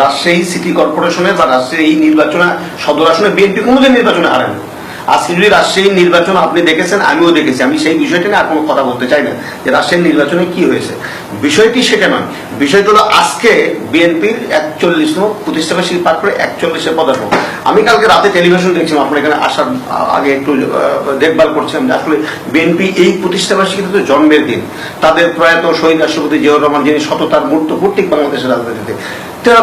Rajshahi city কর্পোরেশনে বা রাজশাহী এই নির্বাচনে সদর আসনে বিএনপি কোনোদিন নির্বাচনে হারেন। আজকে যদি রাজশাহী নির্বাচন আপনি দেখেছেন, আমিও দেখেছি, আমি সেই বিষয়টা নিয়ে আর কোনো কথা বলতে চাই না যে রাজশাহী নির্বাচনে কি হয়েছে। বিষয়টি সেটা নয়, বিষয়টা হলো আজকে বিএনপির 41তম প্রতিষ্ঠাবার্ষিকী পার করে 41-এর পদার্পণ। আমি কালকে রাতে টেলিভিশন দেখছিলাম, আপনার এখানে আসার আগে একটু দেখভাল করছিলাম যে আসলে বিএনপি এই প্রতিষ্ঠাবার্ষিকীতে তো জন্মের দিন, তাদের প্রয়াত শহীদ রাষ্ট্রপতি জিয়াউর রহমান যিনি সততার মূর্ত কর্তৃক বাংলাদেশের রাজনীতিতে,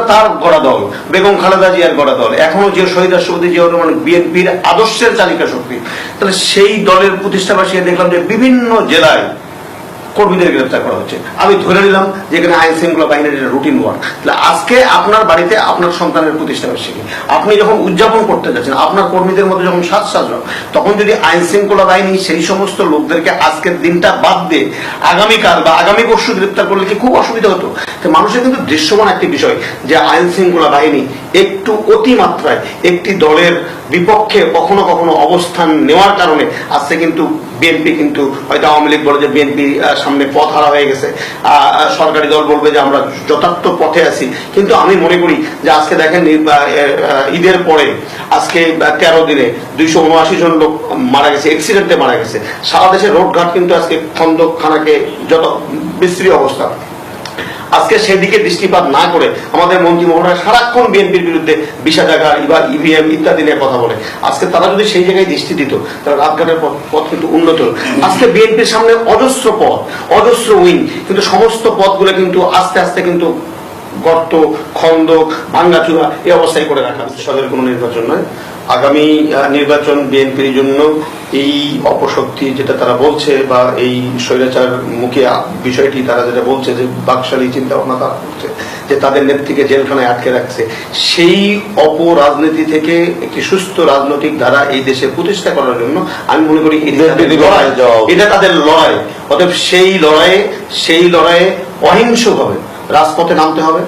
তার গড়া দল, বেগম খালেদা জিয়ার গড়া দল, এখনো যে শহীদ রাষ্ট্রপতি জিয়াউর রহমান বিএনপির আদর্শের চালিকা শক্তি, তাহলে সেই দলের প্রতিষ্ঠাবার্ষিকী দেখলাম যে বিভিন্ন জেলায় কর্মীদের গ্রেফতার করা হচ্ছে। আমি ধরে নিলাম যে এখানে আইন শৃঙ্খলা বাহিনীর রুটিন ওয়ার্ক। তাহলে আজকে আপনার বাড়িতে আপনার সন্তানের প্রতিষ্ঠাবার্ষিকী আপনি যখন উদযাপন করতে যাচ্ছেন, আপনার কর্মীদের মধ্যে যখন সাজসজ্জা, তখন যদি আইন শৃঙ্খলা বাহিনী সেই সমস্ত লোকদেরকে আজকের দিনটা বাদ দিয়ে আগামীকাল বা আগামী পরশু গ্রেফতার করলে কি খুব অসুবিধা হতো। তো মানুষের কিন্তু দৃশ্যমান একটি বিষয় যে আইন শৃঙ্খলা বাহিনী একটু অতিমাত্রায় একটি দলের বিপক্ষে কখনো কখনো অবস্থান নেওয়ার কারণে আজকে কিন্তু বিএনপি কিন্তু হয়তো আওয়ামী লীগ বলে যে বিএনপি সামনে পথ হারা হয়ে গেছে, সরকারি দল বলবে যে আমরা যথার্থ পথে আছি। কিন্তু আমি মনে করি যে আজকে দেখেন ঈদের পরে আজকে 13 দিনে 279 জন লোক মারা গেছে, অ্যাক্সিডেন্টে মারা গেছে। সারা দেশের রোডঘাট কিন্তু আজকে খন্দকখানাকে যত বিশ্রী অবস্থা। আজকে সেদিকে দৃষ্টিপাত না করে আমাদের মন্ত্রী মহোদয় সারাক্ষণ বিএনপির বিরুদ্ধে বিষাদাগার বা ইভিএম ইত্যাদি নিয়ে কথা বলে। আজকে তারা যদি সেই জায়গায় দৃষ্টি দিত তাহলে রাজঘাটের পথ কিন্তু উন্নত। আজকে বিএনপির সামনে অজস্র পথ, অজস্র উইং, কিন্তু সমস্ত পথগুলো কিন্তু আস্তে আস্তে কিন্তু গর্ত, খন্দক, ভাঙ্গাচুরা এই অবস্থায় করে রাখা। সদের কোনো নির্বাচন নয়, আগামী নির্বাচন বিএনপির জন্য এই অপশক্তি যেটা তারা বলছে বা এই স্বৈরাচার মুখে বিষয়টি তারা যেটা বলছে যে বাকশালী চিন্তা ভাবনা তারা করছে যে তাদের নেত্রীকে জেলখানায় আটকে রাখছে, সেই অপরাজনীতি থেকে একটি সুস্থ রাজনৈতিক ধারা এই দেশে প্রতিষ্ঠা করার জন্য আমি মনে করি এটা তাদের লড়াই। অতএব সেই লড়াইয়ে অহিংসভাবে রাজপথে নামতে হবে।